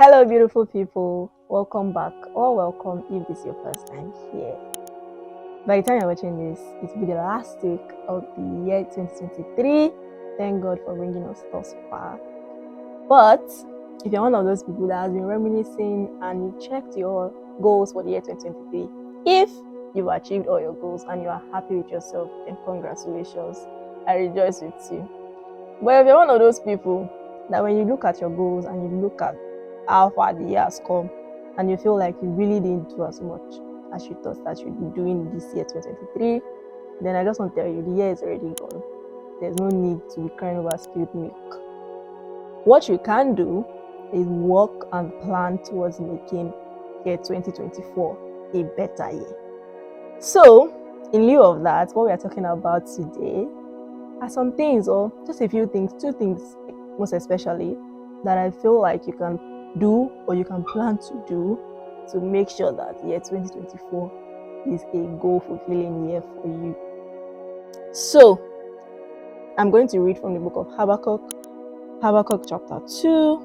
Hello, beautiful people. Welcome back, or welcome if this is your first time here. By the time you're watching this, it will be the last week of the year 2023. Thank God for bringing us thus far. But if you're one of those people that has been reminiscing and you've checked your goals for the year 2023, if you've achieved all your goals and you are happy with yourself, then congratulations. I rejoice with you. But if you're one of those people that when you look at your goals and you look at how far the year has come and you feel like you really didn't do as much as you thought that you'd be doing this year 2023, then I just want to tell you the year is already gone. There's no need to be crying over spilled milk. What you can do is work and plan towards making year 2024 a better year. So, in lieu of that, what we are talking about today are some things, or just a few things, two things most especially, that I feel like you can do or you can plan to do to make sure that year 2024 is a goal fulfilling year for you. So, I'm going to read from the book of Habakkuk chapter 2,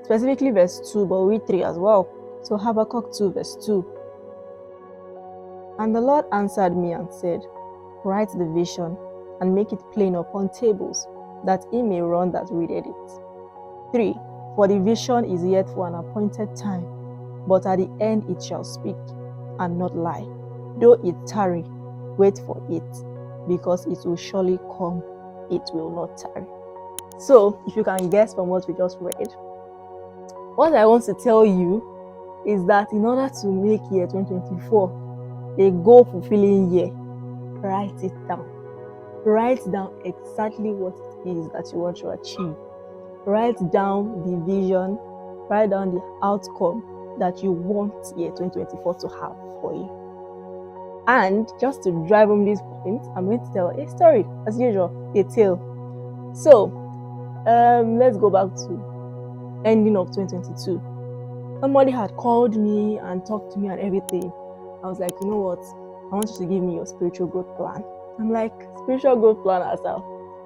specifically verse 2, but read 3 as well. So, Habakkuk 2, verse 2. And the Lord answered me and said, write the vision and make it plain upon tables, that he may run that readeth it. 3. For the vision is yet for an appointed time, but at the end it shall speak, and not lie. Though it tarry, wait for it, because it will surely come, it will not tarry. So, if you can guess from what we just read, what I want to tell you is that in order to make year 2024 a goal-fulfilling year, write it down. Write down exactly what it is that you want to achieve. Write down the vision, write down the outcome that you want year 2024 to have for you. And just to drive home this point, I'm going to tell a story, as usual, a tale. So, let's go back to ending of 2022. Somebody had called me and talked to me and everything. I was like, you know what? I want you to give me your spiritual growth plan. I'm like, spiritual growth plan herself.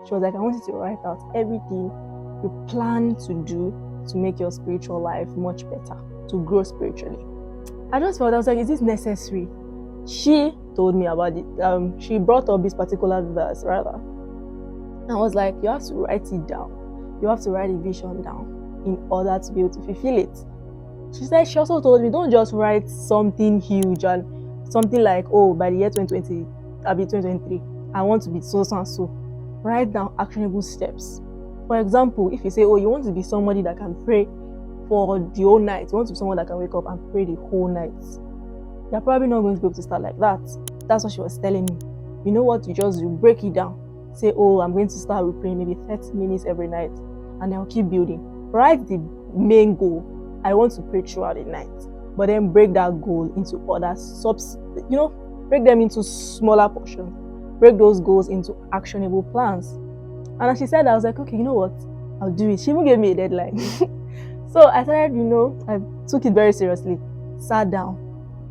She was like, I want you to write out everything you plan to do to make your spiritual life much better, to grow spiritually. I just felt, I was like, is this necessary? She told me about it. She brought up this particular verse, rather. I was like, you have to write it down. You have to write a vision down in order to be able to fulfill it. She said, she also told me, don't just write something huge and something like, oh, by the year 2020, I'll be 2023, I want to be so and so. Write down actionable steps. For example, if you say, oh, you want to be somebody that can pray for the whole night, you want to be someone that can wake up and pray the whole night, you're probably not going to be able to start like that. That's what she was telling me. You know what? You just break it down. Say, oh, I'm going to start with praying maybe 30 minutes every night, and I'll keep building. Write the main goal. I want to pray throughout the night, but then break that goal into other break them into smaller portions. Break those goals into actionable plans. And as she said, I was like, okay, you know what? I'll do it. She even gave me a deadline. So I started, I took it very seriously. Sat down.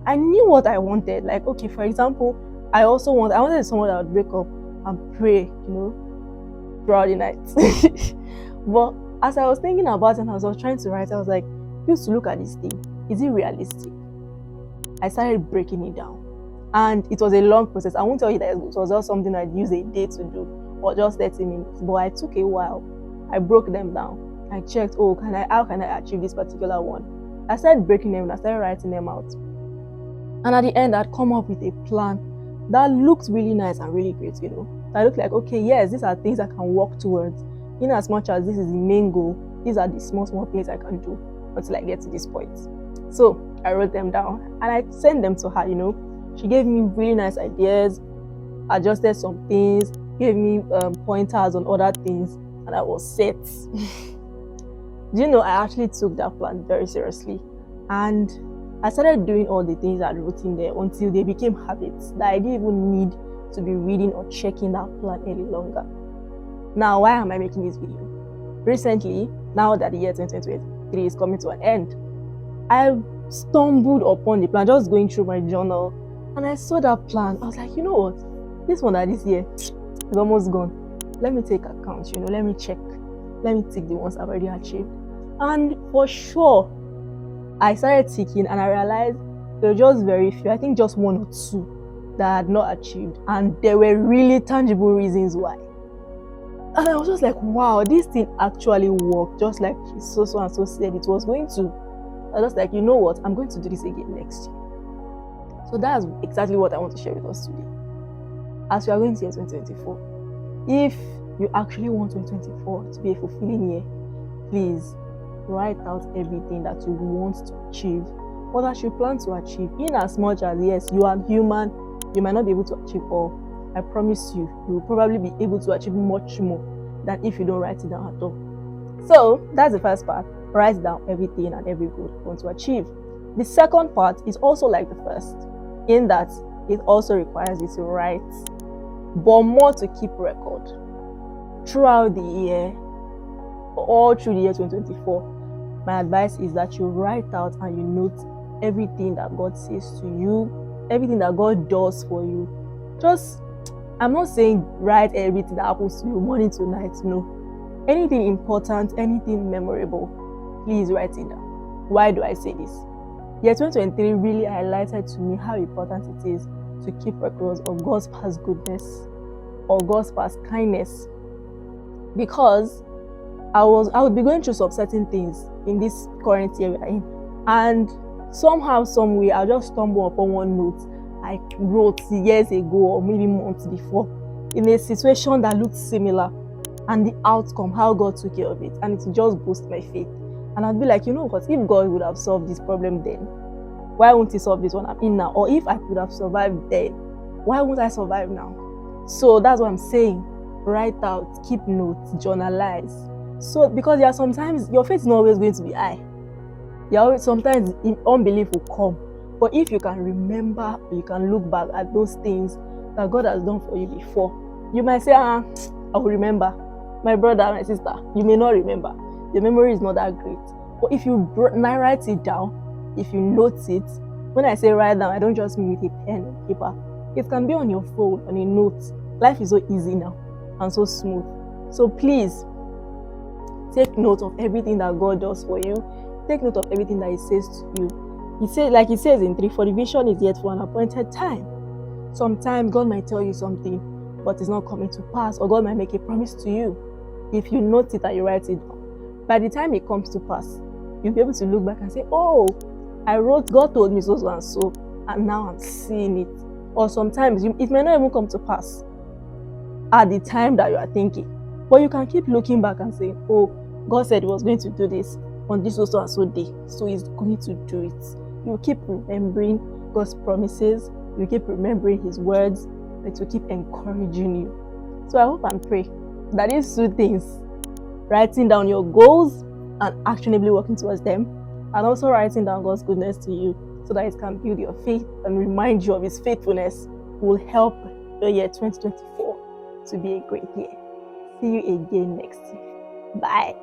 I knew what I wanted. Like, okay, for example, I wanted someone that would wake up and pray, throughout the night. But as I was thinking about it and I was trying to write, I was like, used to look at this thing. Is it realistic? I started breaking it down. And it was a long process. I won't tell you that it was just something I'd use a day to do or just 30 minutes. But I took a while. I broke them down. I checked, how can I achieve this particular one? I started breaking them and I started writing them out. And at the end, I'd come up with a plan that looked really nice and really great, I looked like, okay, yes, these are things I can work towards. In as much as this is the main goal, these are the small things I can do until I get to this point. So I wrote them down and I sent them to her, She gave me really nice ideas, adjusted some things, gave me pointers on other things, and I was set. I actually took that plan very seriously. And I started doing all the things I wrote in there until they became habits that I didn't even need to be reading or checking that plan any longer. Now, why am I making this video? Recently, now that the year 2023 is coming to an end, I stumbled upon the plan, just going through my journal, and I saw that plan. I was like, you know what? This one this year is almost gone. Let me take account, let me check. Let me tick the ones I've already achieved. And for sure, I started ticking and I realized there were just very few, I think just one or two that I had not achieved. And there were really tangible reasons why. And I was just like, wow, this thing actually worked, just like so and so said it was going to. I was just like, you know what, I'm going to do this again next year. So that's exactly what I want to share with us today. As we are going to year 2024, if you actually want 2024 to be a fulfilling year, please write out everything that you want to achieve or that you plan to achieve. In as much as, yes, you are human, you might not be able to achieve all. I promise you, you will probably be able to achieve much more than if you don't write it down at all. So that's the first part. Write down everything and every goal you want to achieve. The second part is also like the first, in that it also requires you to write, but more to keep record throughout the year, all through the year 2024. My advice is that you write out and you note everything that God says to you, everything that God does for you. I'm not saying write everything that happens to you morning to night, no. Anything important, anything memorable, please write it down. Why do I say this? Year 2023 really highlighted to me how important it is to keep records of God's past goodness or God's past kindness, because I would be going through some certain things in this current year we are in, and somehow, some way, I'll just stumble upon one note I wrote years ago or maybe months before in a situation that looked similar, and the outcome, how God took care of it, and it just boost my faith. And I'd be like, you know what, if God would have solved this problem then, why won't he solve this one I'm in now? Or if I could have survived then, why won't I survive now? So that's what I'm saying. Write out, keep notes, journalize. So because there are sometimes your faith is not always going to be high. Sometimes unbelief will come. But if you can remember, you can look back at those things that God has done for you before, you might say, I will remember. My brother, my sister, you may not remember. Your memory is not that great. But if you write it down, if you note it, when I say write down, I don't just mean with a pen and paper. It can be on your phone, on a note. Life is so easy now and so smooth. So please, take note of everything that God does for you. Take note of everything that He says to you. He said, like He says in 3, for the vision is yet for an appointed time. Sometimes God might tell you something, but it's not coming to pass, or God might make a promise to you. If you note it and you write it down, by the time it comes to pass, you'll be able to look back and say, oh, God told me so and so, and now I'm seeing it. Or sometimes it may not even come to pass at the time that you are thinking, but you can keep looking back and say, oh, God said He was going to do this on this so and so day, so He's going to do it. You keep remembering God's promises, you keep remembering His words, it will keep encouraging you. So I hope and pray that these two things, writing down your goals and actionably working towards them, and also writing down God's goodness to you so that it can build your faith and remind you of His faithfulness, will help the year 2024 to be a great year. See you again next year. Bye.